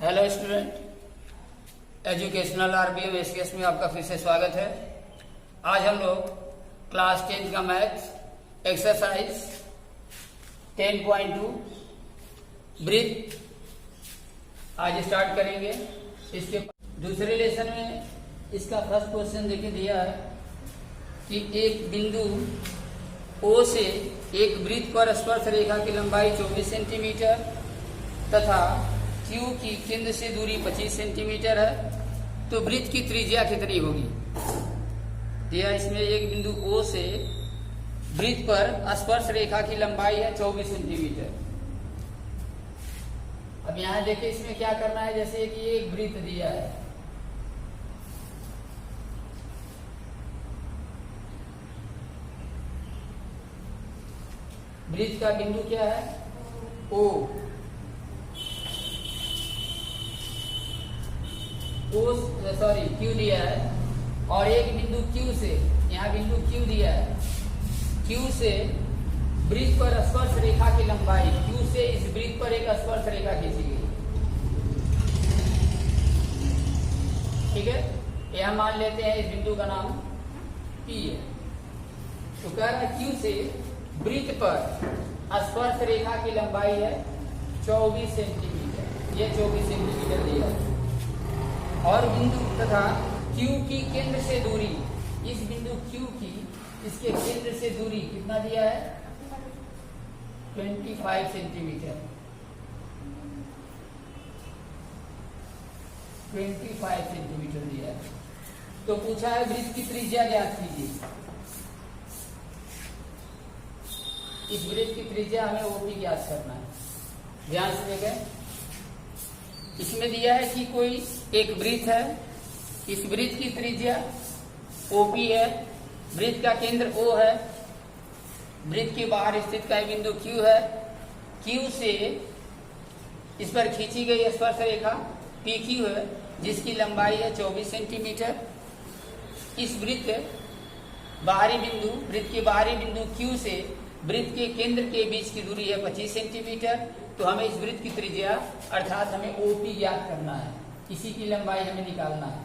Hello student, educational RBM SKS में आपका फिर से स्वागत है। आज हम लोग क्लास 10 का मैथ एक्सरसाइज 10.2 ब्रीथ आज स्टार्ट करेंगे। इसके दूसरे लेसन में इसका फर्स्ट क्वेश्चन देखिए दिया है कि एक बिंदु O से एक वृत्त पर स्पर्श रेखा की लंबाई 24 सेंटीमीटर तथा Q की केंद्र से दूरी 25 सेंटीमीटर है, तो वृत्त की त्रिज्या कितनी होगी। दिया इसमें एक बिंदु O से वृत्त पर स्पर्श रेखा की लंबाई है 24 सेंटीमीटर। अब यहां देखिए इसमें क्या करना है, जैसे कि एक वृत्त दिया है, वृत्त का बिंदु क्या है O Q दिया है और एक बिंदु Q से, यहाँ बिंदु Q दिया है, Q से वृत्त पर स्पर्श रेखा की लंबाई, Q से इस वृत्त पर एक स्पर्श रेखा खींची गई। ठीक है, यह मान लेते हैं इस बिंदु का नाम P है। तो कह रहा है Q से वृत्त पर स्पर्श रेखा की लंबाई है 24 सेंटीमीटर, ये 24 सेंटीमीटर दिया है। और बिंदु तथा Q की केंद्र से दूरी, इस बिंदु Q की इसके केंद्र से दूरी कितना दिया है 25 सेंटीमीटर, 25 सेंटीमीटर दिया है। तो पूछा है वृत्त की त्रिज्या ज्ञात कीजिए। इस वृत्त की त्रिज्या हमें OP ज्ञात करना है। ध्यान से देखें, इसमें दिया है कि कोई एक वृत्त है, इस वृत्त की त्रिज्या OP है, वृत्त का केंद्र O है, वृत्त के बाहर स्थित का बिंदु Q है, Q से इस पर खींची गई स्पर्श रेखा PQ है जिसकी लंबाई है 24 सेंटीमीटर। इस वृत्त के बाहरी बिंदु Q से वृत्त के केंद्र के बीच की दूरी है 25 सेंटीमीटर। तो हमें इस वृत्त की त्रिज्या अर्थात हमें OP ज्ञात करना है, इसी की लंबाई हमें निकालना है।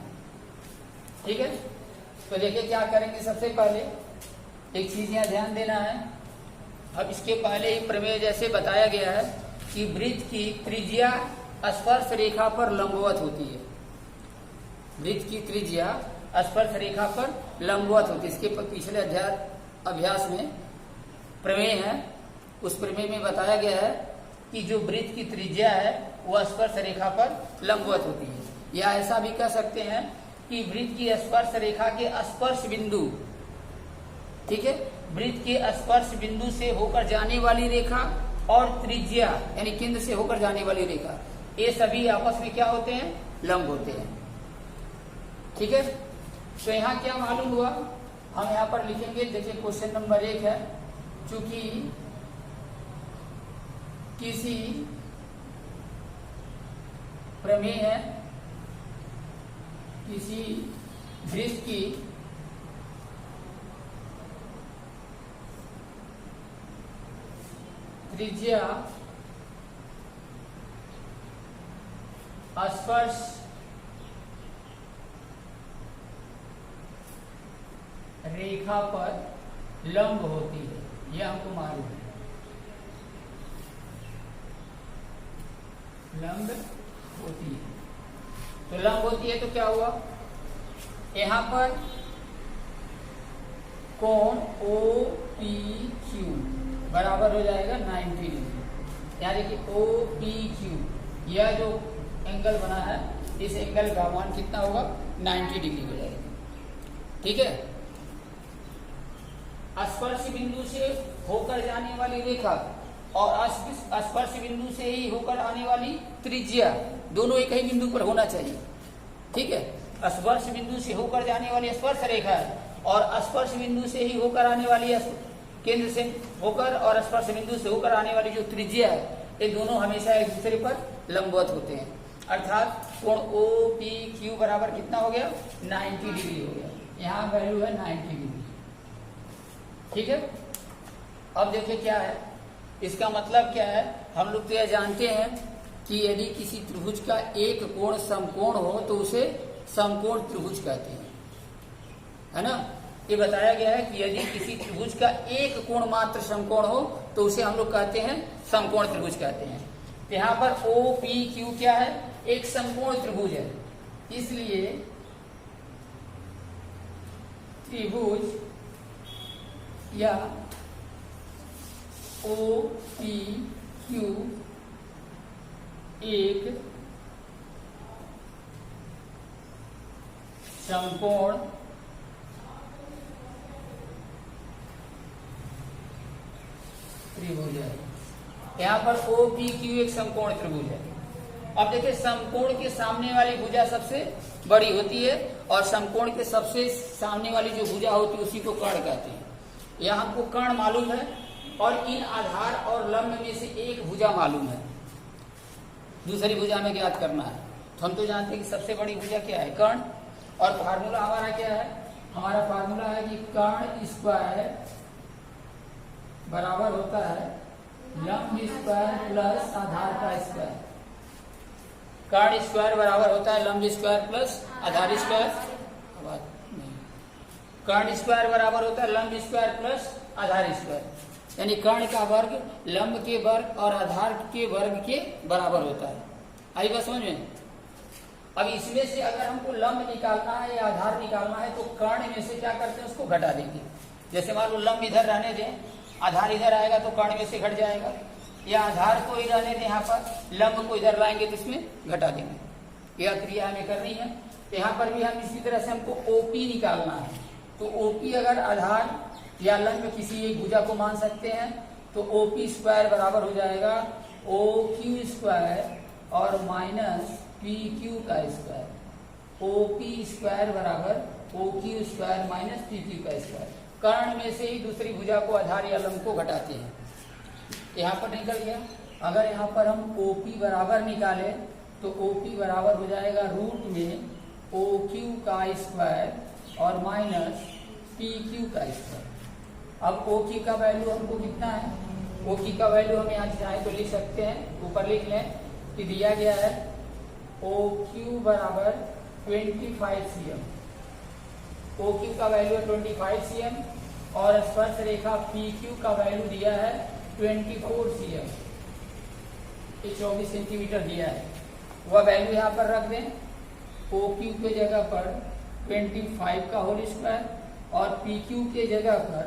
ठीक है, तो देखिए क्या करेंगे। सबसे पहले एक चीज यहाँ ध्यान देना है। अब इसके पहले ही प्रमेय जैसे बताया गया है कि वृत्त की त्रिज्या स्पर्श रेखा पर लंबवत होती है, वृत्त की त्रिज्या स्पर्श रेखा पर लंबवत होती है। इसके पिछले अभ्यास में प्रमेय है, उस प्रमेय में बताया गया है कि जो वृत्त की त्रिज्या है वह स्पर्श रेखा पर लंबवत होती है। या ऐसा भी कह सकते हैं कि वृत्त की स्पर्श रेखा के स्पर्श बिंदु, ठीक है, वृत्त के स्पर्श बिंदु से होकर जाने वाली रेखा और त्रिज्या यानी केंद्र से होकर जाने वाली रेखा, ये सभी आपस में क्या होते हैं, लंब होते हैं। ठीक है, तो यहाँ क्या मालूम हुआ, हम यहाँ पर लिखेंगे। देखिए क्वेश्चन नंबर 1 है, चूंकि किसी प्रमेय है, किसी वृत्त की त्रिज्या स्पर्श रेखा पर लंब होती है, यह हमको मालूम है, लंब होती है। तो लंब होती है तो क्या हुआ, यहाँ पर कोण OPQ बराबर हो जाएगा 90 डिग्री। यानी कि OPQ यह जो एंगल बना है, इस एंगल का मान कितना होगा, 90 डिग्री हो जाएगा। ठीक है, स्पर्श बिंदु से होकर जाने वाली रेखा और स्पर्श बिंदु से ही होकर आने वाली त्रिज्या दोनों एक ही बिंदु पर होना चाहिए। ठीक है, स्पर्श बिंदु से होकर जाने वाली स्पर्श रेखा है और स्पर्श बिंदु से ही होकर आने वाली केंद्र से होकर और स्पर्श बिंदु से होकर आने वाली जो त्रिज्या है, ये दोनों हमेशा एक दूसरे पर लंबवत होते हैं। अर्थात कोण OPQ बराबर कितना हो गया, 90 डिग्री हो गया। यहाँ वैल्यू है 90 डिग्री। ठीक है, अब देखिए क्या है, इसका मतलब क्या है, हम लोग तो यह जानते हैं कि यदि किसी त्रिभुज का एक कोण समकोण हो तो उसे समकोण त्रिभुज कहते हैं, है ना। ये बताया गया है कि यदि किसी त्रिभुज का एक कोण मात्र समकोण हो तो उसे हम लोग कहते हैं समकोण त्रिभुज कहते हैं। तो यहाँ पर ओ पी क्यू क्या है, एक समकोण त्रिभुज है, इसलिए त्रिभुज या ओ पी क्यू एक समकोण त्रिभुज है। यहाँ पर ओ पी क्यू एक समकोण त्रिभुज है। अब देखिए, समकोण के सामने वाली भुजा सबसे बड़ी होती है और समकोण के सबसे सामने वाली जो भुजा होती है उसी को कर्ण कहते हैं। यहाँ हमको कर्ण मालूम है और इन आधार और लंब में से एक भुजा मालूम है, दूसरी भुजा में ज्ञात करना है। तो हम तो जानते हैं कि सबसे बड़ी भुजा क्या है, कर्ण। और फार्मूला हमारा क्या है, हमारा फार्मूला है कि कर्ण स्क्वायर बराबर होता है लंब स्क्वायर प्लस आधार का स्क्वायर। कर्ण स्क्वायर बराबर होता है लंब स्क्वायर प्लस आधार स्क्वायर। कर्ण स्क्वायर बराबर होता है लंब स्क्वायर प्लस आधार स्क्वायर, यानी कर्ण का वर्ग लंब के वर्ग और आधार के वर्ग के बराबर होता है। आई बात समझ में। अब इसमें से अगर हमको लंब निकालना है या आधार निकालना है तो कर्ण में से क्या करते हैं, उसको घटा देंगे। जैसे मान लो लंब इधर रहने दें, आधार इधर आएगा तो कर्ण में से घट जाएगा, या आधार को ही रहने दें यहाँ पर, लंब को इधर लाएंगे तो इसमें घटा देंगे। यह क्रिया हमें करनी है। यहाँ पर भी हम इसी तरह से हमको ओपी निकालना है, तो ओपी अगर आधार या लंब किसी एक भुजा को मान सकते हैं तो ओपी स्क्वायर बराबर हो जाएगा ओ क्यू स्क्वायर और माइनस पी क्यू का स्क्वायर। ओपी स्क्वायर बराबर O Q square minus P Q का स्क्वायर। कर्ण में से ही दूसरी भुजा को आधार या लंब को घटाते हैं। यहाँ पर निकल गया। अगर यहाँ पर हम ओपी बराबर निकालें तो ओपी बराबर हो जाएगा रूट में ओ क्यू का स्क्वायर और माइनस पी क्यू का स्क्वायर। अब ओ क्यू का वैल्यू हमको कितना है, ओ क्यू का वैल्यू हम यहाँ चाहे तो लिख सकते हैं, ऊपर लिख लें कि दिया गया है ओ क्यू बराबर 25 cm। ओ क्यू का वैल्यू है 25 cm और स्पर्श रेखा पी क्यू का वैल्यू दिया है 24 cm, 24 सेंटीमीटर दिया है। वह वैल्यू यहाँ पर रख दें। ओ क्यू के जगह पर 25 का होल स्क्वायर और पी क्यू के जगह पर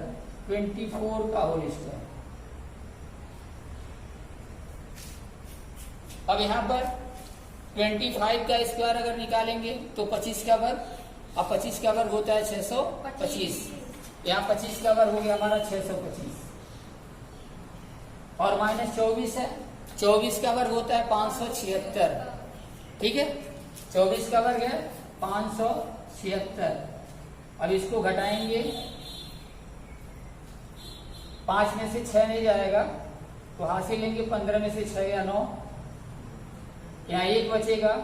24 का होल स्क्वायर। अब यहाँ पर 25 का स्क्वायर अगर निकालेंगे तो 25 का वर्ग, अब 25 का वर्ग होता है 625। यहाँ 25 का वर्ग हो गया हमारा 625 और माइनस 24 है, 24 का वर्ग होता है 576। ठीक है, 24 का वर्ग है 576। अब इसको घटाएंगे, 5 में से 6 नहीं जाएगा तो हासिल लेंगे 15 में से 6 या 9, यहाँ 1 बचेगा,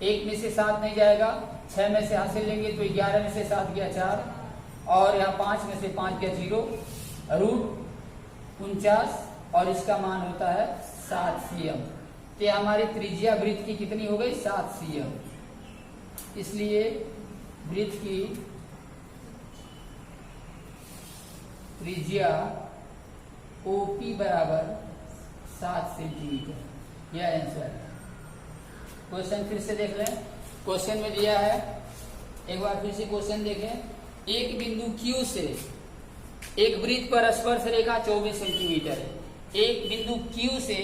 1 में से 7 नहीं जाएगा, 6 में से हासिल लेंगे तो 11 में से 7 गया 4 और यहाँ 5 में से 5 गया 0, रूट 49 और इसका मान होता है 7 cm। तो हमारी त्रिज्या वृत्त की कितनी हो गई, 7 cm। इसलिए वृत्त की त्रिज्या ओपी बराबर 7 सेंटीमीटर। यह आंसर है। क्वेश्चन फिर से देख लें। क्वेश्चन में दिया है, एक बार फिर से क्वेश्चन देखें। एक बिंदु Q से एक वृत्त पर स्पर्श रेखा 24 सेंटीमीटर है। एक बिंदु Q से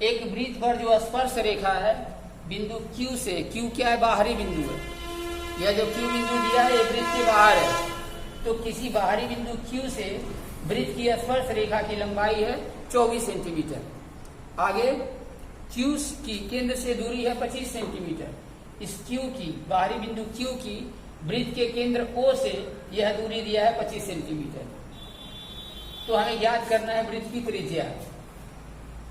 एक वृत्त पर जो स्पर्श रेखा है बिंदु Q से, Q क्या है, बाहरी बिंदु है। यह जो Q बिंदु दिया है ये वृत्त के बाहर है, तो किसी बाहरी बिंदु Q से वृत्त की स्पर्श रेखा की लंबाई है 24 सेंटीमीटर। आगे Q की केंद्र से दूरी है 25 सेंटीमीटर। इस Q की, बाहरी बिंदु Q की वृत्त के केंद्र O से यह दूरी दिया है 25 सेंटीमीटर। तो हमें ज्ञात करना है वृत्त की त्रिज्या।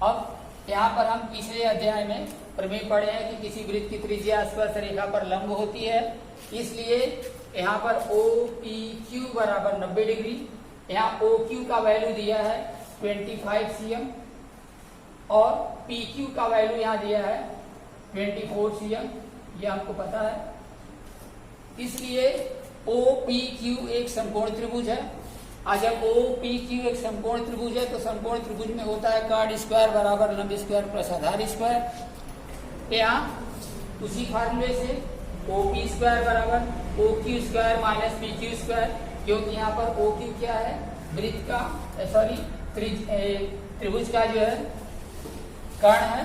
अब यहाँ पर हम पिछले अध्याय में प्रमेय पढ़े हैं कि किसी वृत्त की त्रिज्या स्पर्श रेखा पर लंब होती है, इसलिए यहाँ पर OPQ बराबर 90 डिग्री। यहाँ OQ का वैल्यू दिया है 25 cm और PQ का वैल्यू यहाँ दिया है 24 cm, ये हमको पता है। इसलिए ओ पी क्यू एक समकोण त्रिभुज है। आज जब ओ पी क्यू एक समकोण त्रिभुज है तो समकोण त्रिभुज में होता है कार्ड स्क्वायर बराबर लंब स्क्वायर प्लस आधार स्क्वायर। यहाँ उसी फार्मूले से ओ पी स्क्वायर बराबर O Q square minus P Q square, क्योंकि यहाँ पर ओ क्यू क्या है, वृत्त का सॉरी त्रिभुज का जो है कर्ण है,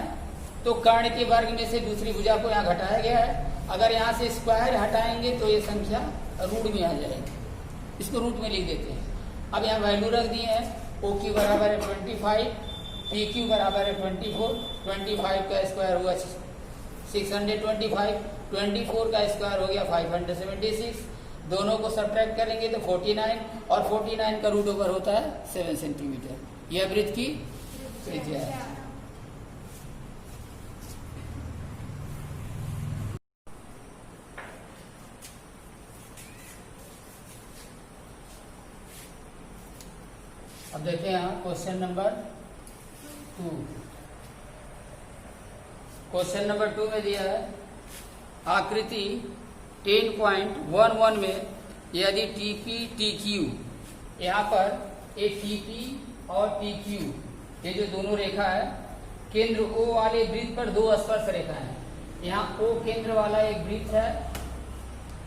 तो कर्ण के वर्ग में से दूसरी भुजा को यहाँ घटाया गया है। अगर यहाँ से स्क्वायर हटाएंगे तो ये संख्या रूट में आ जाएगी, इसको रूट में लिख देते हैं। अब यहाँ वैल्यू रख दिए हैं, ओ क्यू बराबर है 25, पी क्यू बराबर है 24, 25 का स्क्वायर हुआ 625, 24 का स्क्वायर हो गया 576, दोनों को सब्ट्रैक्ट करेंगे तो 49 और 49 का रूट ओवर होता है 7 सेंटीमीटर। यह वृत्त की त्रिज्या है। अब देखें यहाँ क्वेश्चन नंबर 2। क्वेश्चन नंबर 2 में दिया है आकृति 10.11 में यदि TP TQ, यहाँ पर एक TP और TQ ये जो दोनों रेखा है केंद्र O वाले वृत्त पर दो स्पर्श रेखा है। यहाँ O केंद्र वाला एक वृत्त है,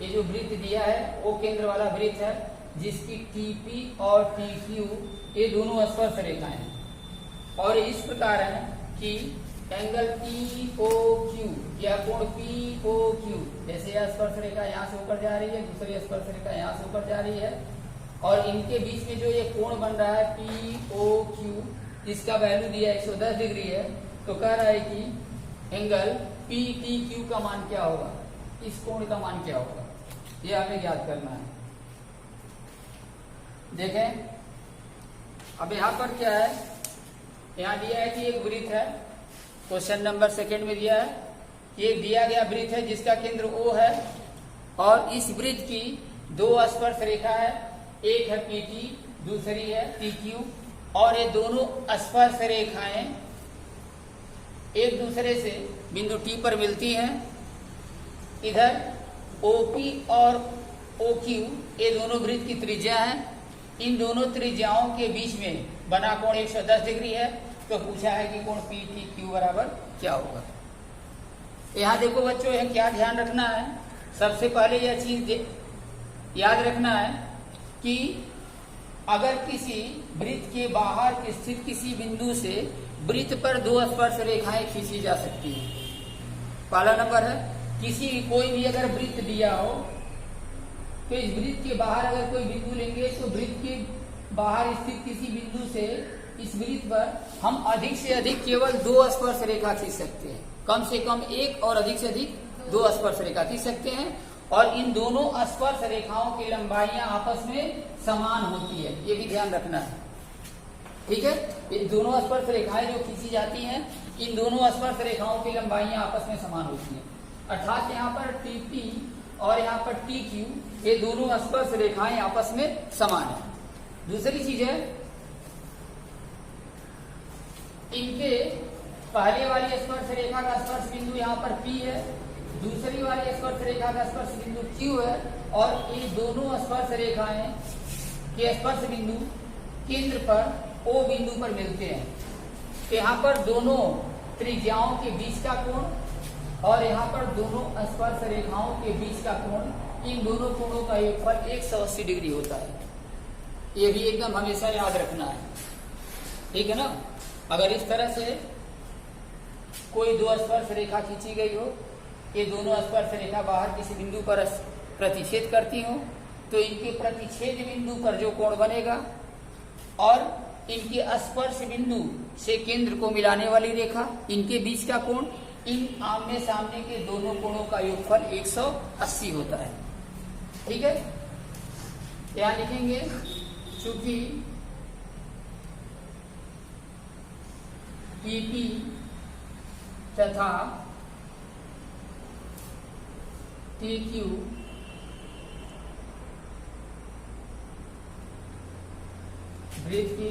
ये जो वृत्त दिया है O केंद्र वाला वृत्त है जिसकी TP और TQ ये दोनों स्पर्श रेखाएं हैं और इस प्रकार है कि एंगल POQ या कोण POQ, जैसे यह स्पर्श रेखा यहाँ से होकर जा रही है, दूसरी स्पर्श रेखा यहाँ से होकर जा रही है और इनके बीच में जो ये कोण बन रहा है POQ, इसका वैल्यू दिया है 110 डिग्री है। तो कह रहा है कि एंगल PTQ का मान क्या होगा, इस कोण का मान क्या होगा, ये हमें ज्ञात करना है। देखें अब यहाँ पर क्या है, यहाँ दिया है कि एक वृत्त है, क्वेश्चन नंबर 2 में दिया है ये दिया गया वृत्त है जिसका केंद्र O है और इस वृत्त की दो स्पर्श रेखा है, एक है PT दूसरी है TQ और ये दोनों स्पर्श रेखाएं एक दूसरे से बिंदु T पर मिलती हैं। इधर OP और OQ ये दोनों वृत्त की त्रिज्या हैं। इन दोनों त्रिज्याओं के बीच में बना कोण 110 डिग्री है। तो पूछा है कि कोण PTQ बराबर क्या होगा। यहाँ देखो बच्चों, यह क्या ध्यान रखना है, सबसे पहले यह चीज याद रखना है कि अगर किसी वृत्त के बाहर स्थित किसी बिंदु से वृत्त पर दो स्पर्श रेखाएं खींची जा सकती है। पहला नंबर है किसी कोई भी अगर वृत्त दिया हो तो इस वृत्त के बाहर अगर कोई बिंदु लेंगे तो वृत्त के बाहर स्थित किसी बिंदु से इस वृत्त पर हम अधिक से अधिक केवल दो स्पर्श रेखा खींच सकते हैं, कम से कम एक और अधिक से अधिक दो स्पर्श रेखा खींच सकते हैं और इन दोनों स्पर्श रेखाओं की लंबाइयां आपस में समान होती है, ये भी ध्यान रखना है। ठीक है, ये दोनों स्पर्श रेखाएं जो खींची जाती हैं इन दोनों स्पर्श रेखाओं की लंबाइयां आपस में समान होती हैं, अर्थात यहाँ पर TP और यहाँ पर TQ ये दोनों स्पर्श रेखाएं आपस में समान है। दूसरी चीज है इनके पहले वाली स्पर्श रेखा का स्पर्श बिंदु यहाँ पर P है, दूसरी वाली स्पर्श रेखा का स्पर्श बिंदु Q है और ये दोनों स्पर्श रेखाएं के स्पर्श बिंदु केंद्र पर O बिंदु पर मिलते हैं। तो यहाँ पर दोनों त्रिज्याओं के बीच का कोण और यहाँ पर दोनों स्पर्श रेखाओं के बीच का कोण, इन दोनों कोणों का योगफल 180 डिग्री होता है। ये भी एकदम हमेशा याद रखना है, ठीक है ना। अगर इस तरह से कोई दो स्पर्श रेखा खींची गई हो, ये दोनों स्पर्श रेखा बाहर किसी बिंदु पर प्रतिच्छेद करती हो तो इनके प्रतिच्छेद बिंदु पर जो कोण बनेगा और इनके स्पर्श बिंदु से केंद्र को मिलाने वाली रेखा, इनके बीच का कोण, इन आमने सामने के दोनों कोणों का योगफल 180 होता है। ठीक है, यहाँ लिखेंगे चूंकि PP तथा TQ वृत्त की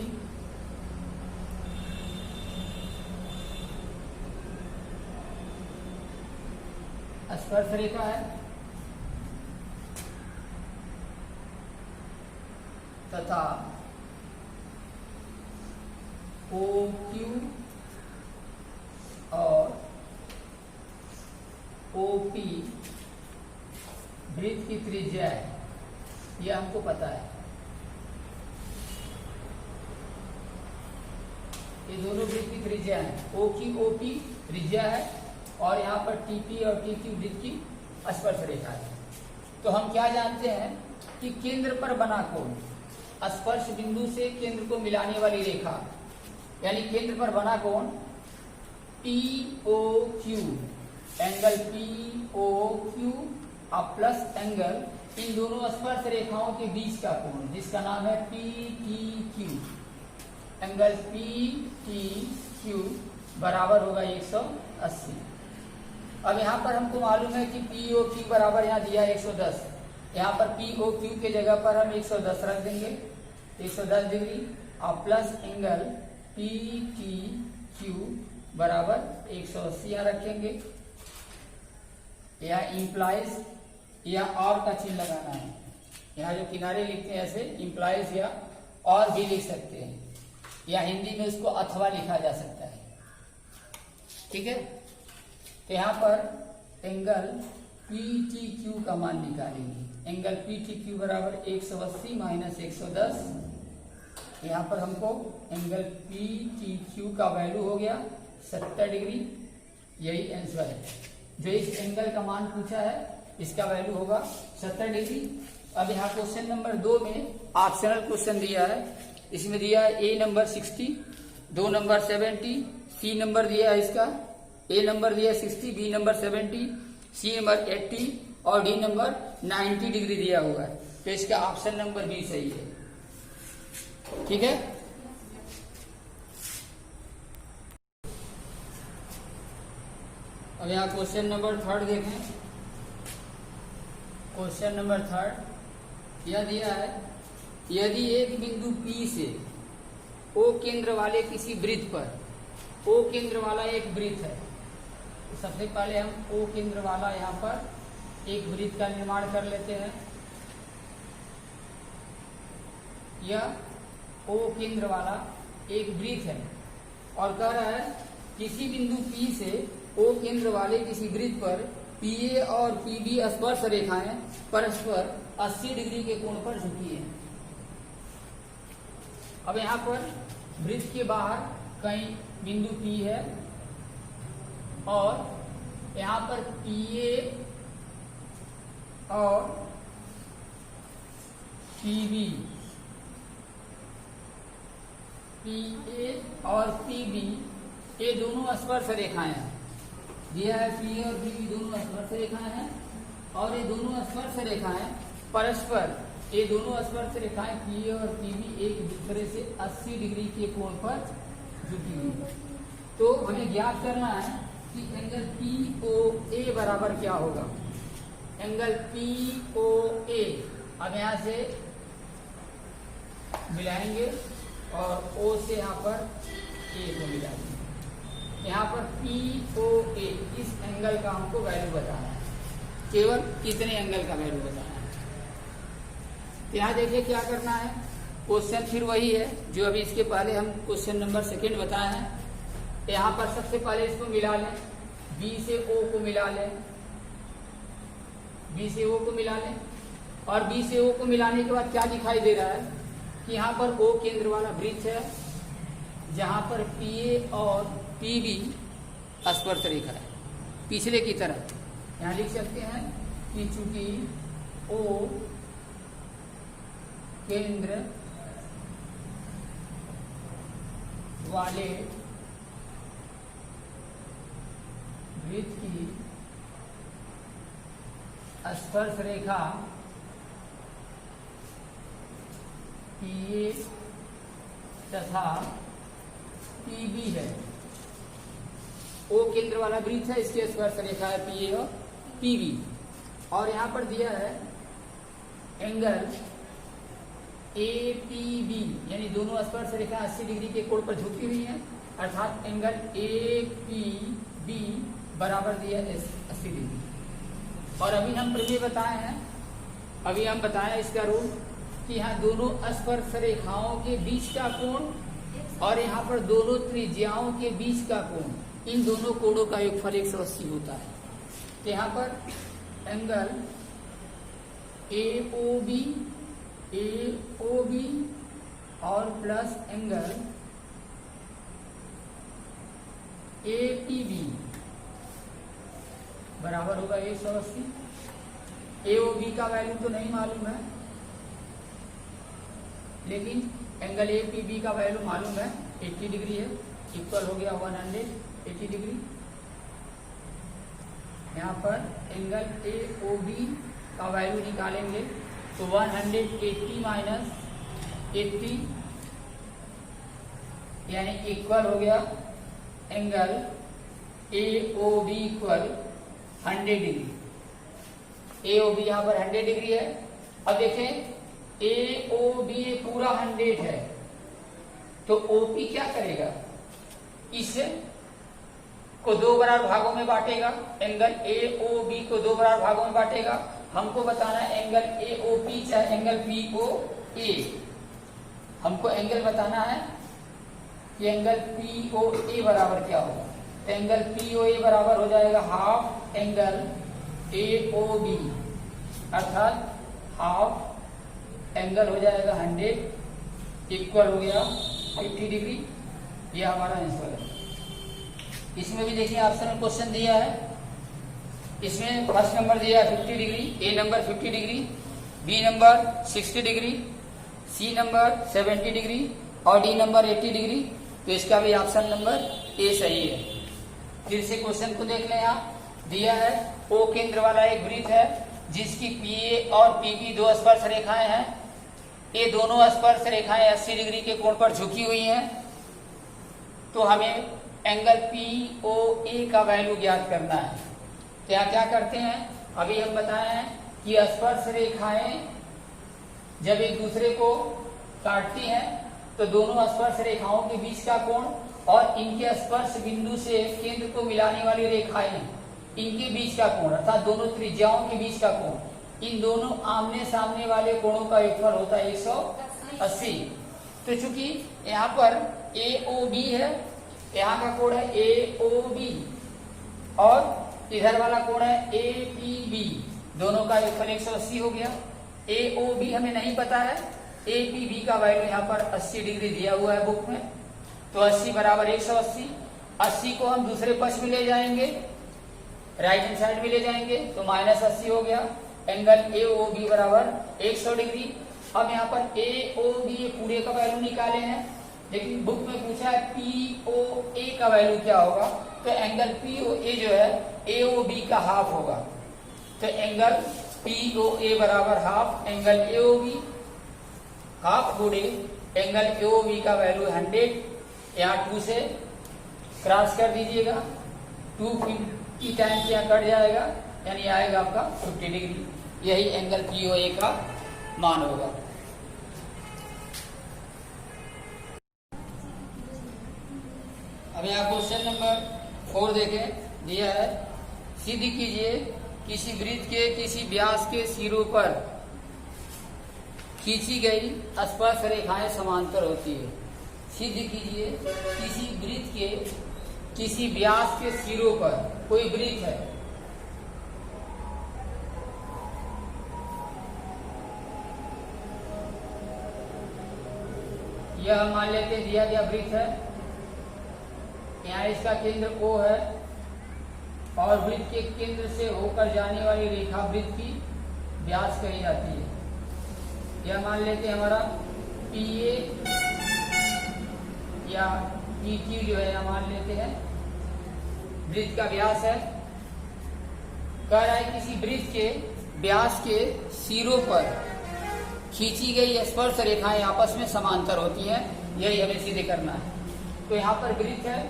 स्पर्श रेखा है तथा OQ और OP वृत्त की त्रिज्या है, यह हमको पता है। ये दोनों वृत्त की त्रिज्या है, OP त्रिज्या है और यहाँ पर TP और TQ वृत्त की स्पर्श रेखा है। तो हम क्या जानते हैं कि केंद्र पर बना कोण, स्पर्श बिंदु से केंद्र को मिलाने वाली रेखा, यानी केंद्र पर बना कोण POQ, angle POQ plus angle in दोनों स्पर्श रेखाओं के बीच का कोण, जिसका नाम है PTQ, एंगल PTQ बराबर होगा 180। अब यहाँ पर हमको मालूम है कि POQ बराबर यहाँ दिया 110, यहाँ पर POQ के जगह पर हम 110 रख देंगे, 110 डिग्री और प्लस एंगल PTQ बराबर 180 यहाँ रखेंगे। यह इम्प्लाइज या और का चिन्ह लगाना है, यहाँ जो किनारे लिखते हैं ऐसे इम्प्लाइज या और भी लिख सकते हैं, या हिंदी में उसको अथवा लिखा जा सकता है। ठीक है, तो यहाँ पर एंगल PTQ का मान निकालेंगे। एंगल PTQ बराबर 180 माइनस 110, यहाँ पर हमको एंगल PTQ का वैल्यू हो गया 70 डिग्री, यही आंसर है। जो इस एंगल का मान पूछा है इसका वैल्यू होगा 70 डिग्री। अब यहाँ क्वेश्चन नंबर 2 में ऑप्शनल क्वेश्चन दिया है, इसमें दिया है A number 60, 2 number 70, C number दिया है इसका, A नंबर दिया है 60, B नंबर 70, C नंबर 80 और D नंबर 90 डिग्री दिया हुआ है। तो इसका ऑप्शन नंबर B सही है। ठीक है, अब यहाँ क्वेश्चन नंबर 3 देखें। क्वेश्चन नंबर 3 यह दिया है, यदि एक बिंदु P से O केंद्र वाले किसी वृत्त पर, O केंद्र वाला एक वृत्त है, तो सबसे पहले हम O केंद्र वाला यहाँ पर एक वृत्त का निर्माण कर लेते हैं। यह O केंद्र वाला एक वृत्त है और कह रहा है किसी बिंदु P से O केंद्र वाले किसी वृत्त पर PA और PB स्पर्श रेखाएं परस्पर 80 डिग्री के कोण पर झुकी हैं। अब यहाँ पर वृत्त के बाहर कहीं बिंदु P है और यहाँ पर PA और PB, PA और PB ये दोनों स्पर्श रेखाएं हैं, दिया है PA और PB दोनों स्पर्श रेखाएं हैं और ये दोनों स्पर्श रेखाएं परस्पर, ये दोनों स्पर्श रेखाएं PA और PB एक दूसरे से 80 डिग्री के कोण पर झुकी हुई है। तो हमें ज्ञात करना है कि एंगल POA बराबर क्या होगा। एंगल POA अब यहाँ से मिलाएंगे और O से यहाँ पर A को मिलाएंगे। यहाँ पर POA इस एंगल का हमको वैल्यू बताना है, केवल इतने एंगल का वैल्यू बताना है। यहाँ देखिए क्या करना है, क्वेश्चन फिर वही है जो अभी इसके पहले हम क्वेश्चन नंबर 2 बताए हैं। यहाँ पर सबसे पहले इसको मिला लें, B से O को मिला लें, B से O को मिला लें और B से O को मिलाने के बाद क्या दिखाई दे रहा है कि यहाँ पर O केंद्र वाला वृत्त है जहाँ पर PA और PB स्पर्श रेखा है पिछले की तरह। यहाँ लिख सकते हैं कि चूंकि O केंद्र वाले वृत्त की स्पर्श रेखा PA तथा PB है, O केंद्र वाला वृत्त है, इसकी स्पर्श रेखा है PA और PB और यहाँ पर दिया है एंगल APB, यानी दोनों स्पर्श रेखा 80 डिग्री के कोण पर झुकी हुई है, अर्थात एंगल APB बराबर दिया है 80 डिग्री। और अभी हम प्रमेय बताए हैं, अभी हम बताए इसका रूल कि यहाँ दोनों स्पर्श रेखाओं के बीच का कोण और यहाँ पर दोनों त्रिज्याओं के बीच का कोण, इन दोनों कोणों का योगफल 180 होता है। तो यहाँ पर एंगल AOB और प्लस एंगल APB बराबर होगा 180। AOB का वैल्यू तो नहीं मालूम है, लेकिन एंगल APB का वैल्यू मालूम है, 80 डिग्री है, इक्वल हो गया 180 डिग्री। यहाँ पर एंगल AOB का वैल्यू निकालेंगे तो 180 माइनस 80 यानी इक्वल हो गया angle AOB equal 100 degree. AOB यहाँ पर 100 डिग्री है। अब देखें AOB पूरा 100 है, तो OP क्या करेगा, इसे को दो बराबर भागों में बांटेगा, एंगल AOB को दो बराबर भागों में बांटेगा। हमको बताना है एंगल AOP चाहे एंगल POA, हमको एंगल बताना है कि एंगल POA बराबर क्या होगा। तो एंगल POA बराबर हो जाएगा हाफ एंगल AOB, अर्थात हाफ एंगल हो जाएगा 100 इक्वल हो गया 50 डिग्री। यह हमारा आंसर है। इसमें भी देखिए ऑप्शन में क्वेश्चन दिया है, इसमें फर्स्ट नंबर दिया है 50 degree, A number 50 degree, B number 60 degree, C number 70 degree और D नंबर 80 डिग्री। तो इसका भी ऑप्शन नंबर A सही है। फिर से क्वेश्चन को देख लें, यहाँ दिया है O केंद्र वाला एक वृत्त है जिसकी PA और PB दो स्पर्श रेखाएं हैं। ये दोनों स्पर्श रेखाएं 80 डिग्री के कोण पर झुकी हुई हैं। तो हमें एंगल POA का वैल्यू ज्ञात करना है। तो यहाँ क्या करते हैं, अभी हम बताए हैं कि स्पर्श रेखाएं जब एक दूसरे को काटती हैं तो दोनों स्पर्श रेखाओं के बीच का कोण और इनके स्पर्श बिंदु से केंद्र को मिलाने वाली रेखाएं, इनके बीच का कोण अर्थात दोनों त्रिज्याओं के बीच का कोण, इन दोनों आमने सामने वाले कोणों का योगफल होता है 180। तो चूंकि यहाँ पर AOB है, यहाँ का कोण है AOB और इधर वाला कोण है APB, दोनों का योगफल 180 हो गया। AOB हमें नहीं पता है, APB का वैल्यू यहाँ पर 80 डिग्री दिया हुआ है बुक में। तो 80 बराबर 180, 80 को हम दूसरे पक्ष में ले जाएंगे, राइट हैंड साइड में ले जाएंगे तो माइनस 80 हो गया। एंगल AOB बराबर 100 डिग्री। अब यहाँ पर AOB पूरे का वैल्यू निकाले हैं, लेकिन बुक में पूछा है POA का वैल्यू क्या होगा। तो एंगल POA जो है AOB का हाफ होगा। तो एंगल POA बराबर हाफ एंगल AOB, हाफ गुणे एंगल AOB का वैल्यू 100, यहाँ 2 से क्रॉस कर दीजिएगा, 250 टाइम्स यहाँ कट जाएगा, यानी आएगा आपका 50 डिग्री। यही एंगल POA का मान होगा। अब यहाँ क्वेश्चन नंबर 4 देखें, दिया है सिद्ध कीजिए किसी वृत्त के किसी व्यास के सिरों पर खींची गई स्पर्श रेखाएं समांतर होती है। सिद्ध कीजिए किसी वृत्त के किसी व्यास के सिरों पर, कोई वृत्त है, यह मान लेते दिया गया वृत्त है, यहाँ इसका केंद्र O है और वृत्त के केंद्र से होकर जाने वाली रेखा वृत्त की व्यास कही जाती है। यह मान लेते हैं हमारा PA या PQ जो है यह मान लेते हैं वृत्त का व्यास है। कह रहा है किसी वृत्त के व्यास के सिरों पर खींची गई स्पर्श रेखाएं आपस में समांतर होती हैं, यही हमें सिद्ध करना है। तो यहाँ पर वृत्त है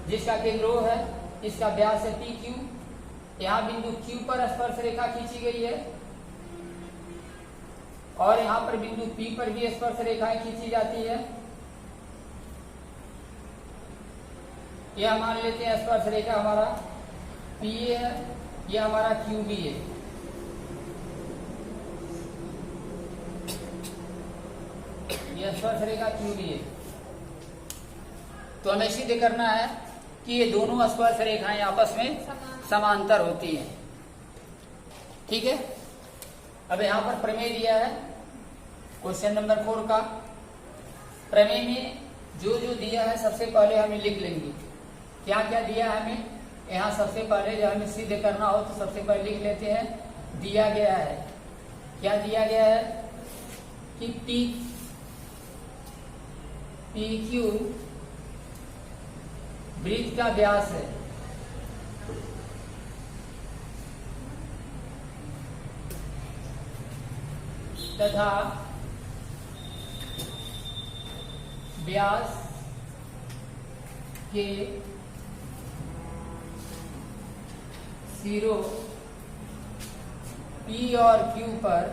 जिसका केंद्र O है, इसका व्यास है PQ, यहाँ बिंदु Q पर स्पर्श रेखा खींची गई है और यहाँ पर बिंदु P पर भी स्पर्श रेखाएं खींची जाती है। यह मान लेते हैं स्पर्श रेखा हमारा PA है, यह हमारा QB है। ये स्पर्श रेखा QB है। तो हमें सिद्ध करना है कि ये दोनों स्पर्श रेखाएं आपस में समांतर होती हैं। ठीक है, अब यहां पर प्रमेय दिया है क्वेश्चन नंबर 4 का। प्रमेय में जो जो दिया है सबसे पहले हमें लिख लेंगे। क्या क्या दिया है हमें यहाँ, सबसे पहले जब हमें सिद्ध करना हो तो सबसे पहले लिख लेते हैं। दिया गया है, क्या दिया गया है कि PQ वृत्त का व्यास है, तथा व्यास के सिरों P और Q पर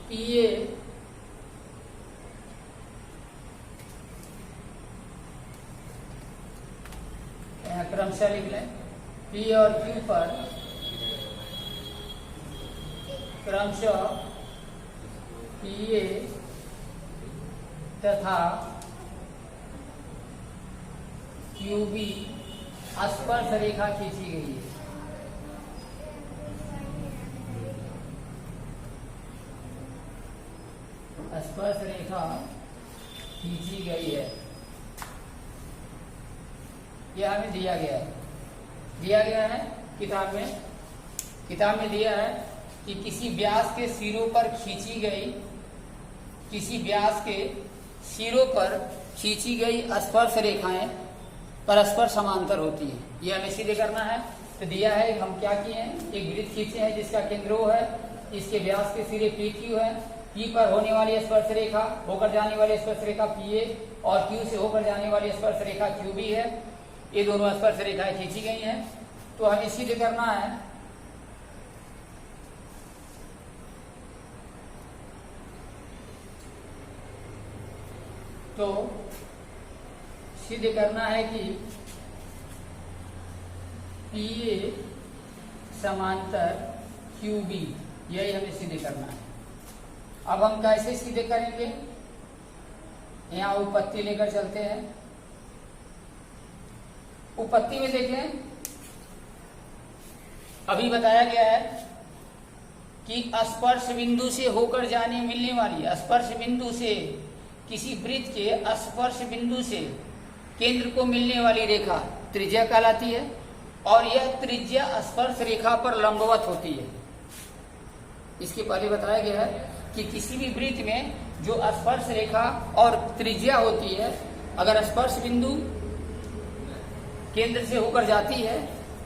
PA क्रमशः लिख लें। P और Q पर क्रमशः PA तथा QB स्पर्श रेखा खींची गई है। स्पर्श रेखा खींची गई है, यह हमें दिया गया है। दिया गया है किताब में दिया है कि किसी व्यास के सिरों पर खींची गई स्पर्श रेखाएं परस्पर समांतर होती है। यह हमें सिद्ध करना है। तो दिया है, हम क्या किए हैं, एक वृत्त खींचे हैं जिसका केंद्र O है, इसके व्यास के सिरे PQ है, P पर होने वाली स्पर्श रेखा, होकर जाने वाली स्पर्श रेखा PA और Q से होकर जाने वाली स्पर्श रेखा QB है। ये दोनों स्पर्श रेखाएं खींची गई हैं। तो हमें सिद्ध करना है कि PA समांतर QB, यही हमें सिद्ध करना है। अब हम कैसे सिद्ध करेंगे, यहाँ उपपत्ति लेकर चलते हैं। उपपत्ति में देखें, अभी बताया गया है कि स्पर्श बिंदु से होकर जाने मिलने वाली, स्पर्श बिंदु से किसी वृत्त के स्पर्श बिंदु से केंद्र को मिलने वाली रेखा त्रिज्या कहलाती है, और यह त्रिज्या स्पर्श रेखा पर लंबवत होती है। इसके पहले बताया गया है कि किसी भी वृत्त में जो स्पर्श रेखा और त्रिज्या होती है, अगर स्पर्श बिंदु केंद्र से होकर जाती है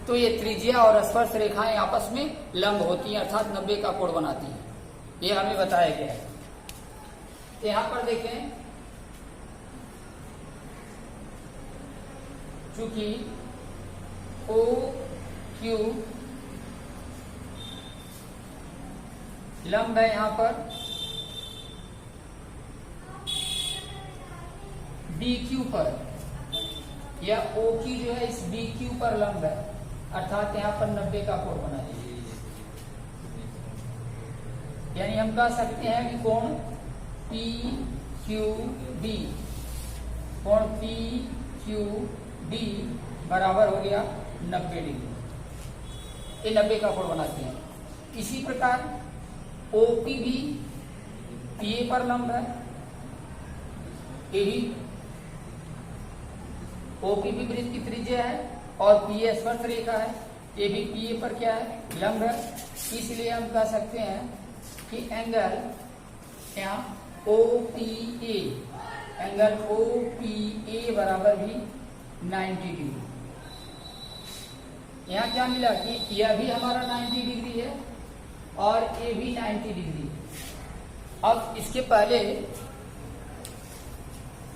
तो ये त्रिज्या और स्पर्श रेखाएं आपस में लंब होती हैं, अर्थात 90 का कोण बनाती हैं। ये हमें बताया गया है। यहां पर देखें, चूंकि OQ लंब है यहां पर BQ पर, या OQ जो है इस BQ पर लंब है, अर्थात यहां पर 90 का कोण बना दीजिए। यानी हम कह सकते हैं कि कोण PQD, कोण PQD बराबर हो गया 90 डिग्री। ये 90 का कोण बनाते हैं। इसी प्रकार OP भी PA पर लंब है, ये भी OP भी वृत्त की त्रिज्या है और PA स्पर्श रेखा है, ये भी PA पर क्या है, लंब है। इसलिए हम कह सकते हैं कि एंगल यहाँ OPA, एंगल OPA बराबर भी 90 डिग्री। यहाँ क्या मिला कि यह भी हमारा 90 डिग्री है और ये भी 90 डिग्री। अब इसके पहले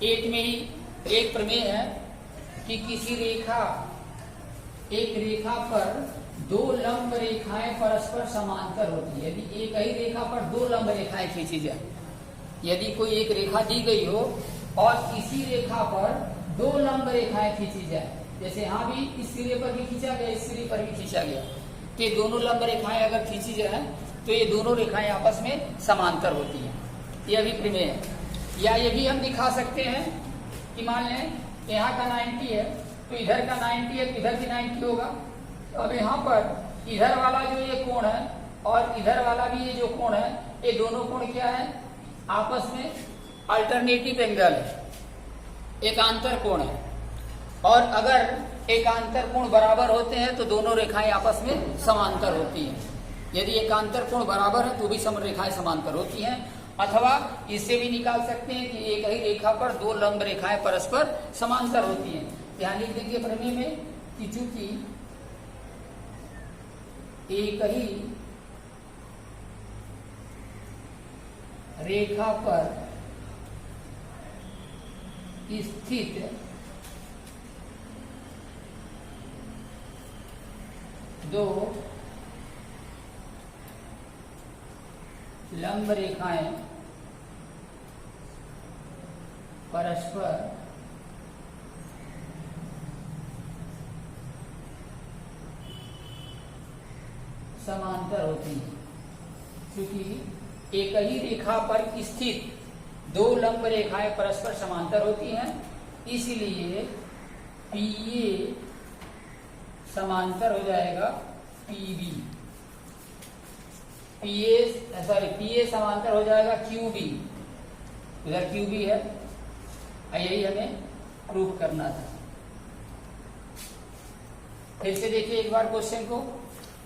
एक में ही एक प्रमेय है कि किसी एक रेखा पर दो लंब रेखाएं परस्पर समांतर होती है। यदि एक ही रेखा पर दो लंब रेखाएं खींची जाए, यदि कोई एक रेखा दी गई हो और इसी रेखा पर दो लंब रेखाएं खींची जाए, जैसे यहाँ भी इस सिरे पर भी खींचा गया, इस सिरे पर भी खींचा गया, तो ये दोनों लंब रेखाएं अगर खींची जाए तो ये दोनों रेखाएं आपस में समांतर होती हैं। यह भी प्रमेय है। या ये भी हम दिखा सकते हैं कि मान लें यहाँ का 90 है तो इधर का 90 है तो इधर भी 90 होगा। अब यहाँ पर इधर वाला जो ये कोण है और इधर वाला भी ये जो कोण है, ये दोनों कोण क्या है? आपस में अल्टरनेटिव एंगल है, एकांतर कोण है। और अगर एकांतर कोण बराबर होते हैं तो दोनों रेखाएं आपस में समांतर होती हैं। यदि एकांतर कोण बराबर है तो भी रेखाएं समांतर होती हैं। अथवा इससे भी निकाल सकते हैं कि एक ही रेखा पर दो लंब रेखाएं परस्पर समांतर होती हैं। ध्यान लिख देंगे प्रमेय में कि चूंकि एक ही रेखा पर स्थित दो लंब रेखाएं परस्पर समांतर होती है। क्योंकि एक ही रेखा पर स्थित दो लंब रेखाएं परस्पर समांतर होती हैं, इसलिए PA समांतर हो जाएगा PB, PA समांतर हो जाएगा QB। इधर QB है, यही हमें प्रूव करना था। फिर से देखिए एक बार क्वेश्चन को।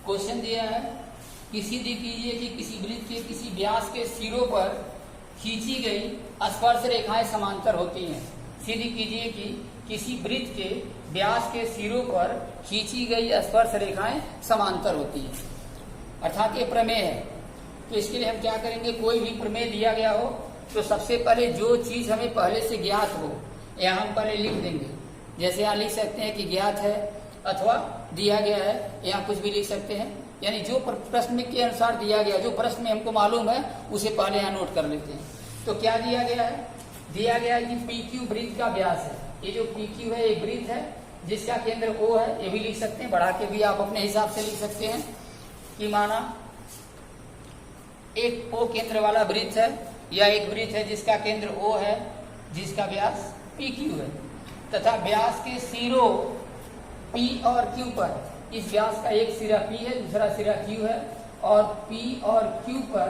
क्वेश्चन दिया है कि सिद्ध कीजिए कि किसी वृत्त के किसी व्यास के सिरों पर खींची गई स्पर्श रेखाएं समांतर होती हैं। सिद्ध कीजिए कि किसी वृत्त के व्यास के सिरों पर खींची गई स्पर्श रेखाएं समांतर होती हैं, अर्थात ये प्रमेय है। तो इसके लिए हम क्या करेंगे, कोई भी प्रमेय दिया गया हो तो सबसे पहले जो चीज हमें पहले से ज्ञात हो यहाँ हम पहले लिख देंगे। जैसे यहाँ लिख सकते हैं कि ज्ञात है अथवा दिया गया है, यहाँ कुछ भी लिख सकते हैं। यानी जो प्रश्न के अनुसार दिया गया, जो प्रश्न में हमको मालूम है उसे पहले यहाँ नोट कर लेते हैं। तो क्या दिया गया है? दिया गया है कि PQ वृत्त का व्यास है। ये जो PQ है एक वृत्त है जिसका केंद्र O है, ये भी लिख सकते हैं, बढ़ा के भी आप अपने हिसाब से लिख सकते हैं कि माना एक O केंद्र वाला वृत्त है या एक वृत्त है जिसका केंद्र O है, जिसका व्यास PQ है, तथा व्यास के सिरों P और Q पर, इस व्यास का एक सिरा P है, दूसरा सिरा Q है, और P और Q पर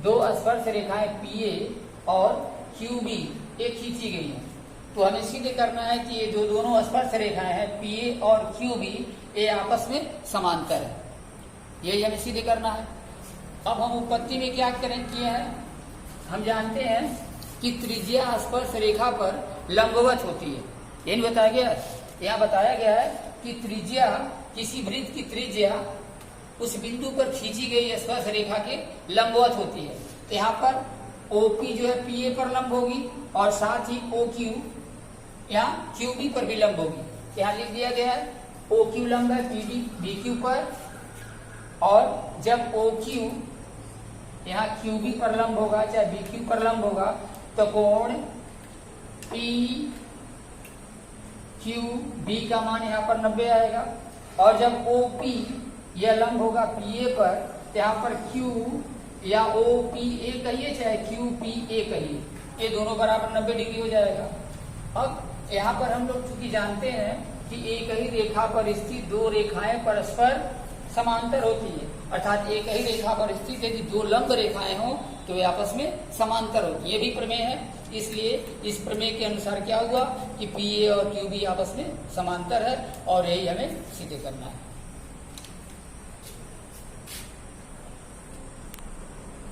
दो स्पर्श रेखाएं PA और QB एक खींची गई है। तो हमें सिद्ध करना है कि ये जो दोनों स्पर्श रेखाएं हैं PA और QB ये आपस में समांतर है। यही हमें सिद्ध करना है। अब हम उत्पत्ति में क्या किए हैं? हम जानते हैं कि त्रिज्या स्पर्श रेखा पर लंबवत होती है। ये नहीं बताया गया है? यहाँ बताया गया है कि त्रिज्या, किसी वृत्त की त्रिज्या उस बिंदु पर खींची गई स्पर्श रेखा के लंबवत होती है। तो यहाँ पर OP जो है PA पर लंब होगी और साथ ही OQ यहाँ QB पर भी लंब होगी। यहाँ लिख दिया गया है OQ लंब है BQ पर, और जब OQ यहाँ QB पर लंब होगा चाहे BQ पर लंब होगा तो कोण PQB का मान यहाँ पर 90 आएगा। और जब OP यह लंब होगा PA पर तो यहाँ पर Q या OPA कहिए चाहे QPA कहिए, ये दोनों बराबर 90 डिग्री हो जाएगा। अब यहाँ पर हम लोग चूंकि जानते हैं कि एक ही रेखा पर स्थित दो रेखाएं परस्पर समांतर होती है, अर्थात एक ही रेखा पर स्थित यदि दो लंब रेखाएं हों तो वे आपस में समांतर होती है। ये भी प्रमेय है। इसलिए इस प्रमेय के अनुसार क्या हुआ कि PA और QB आपस में समांतर है और यही हमें सिद्ध करना है।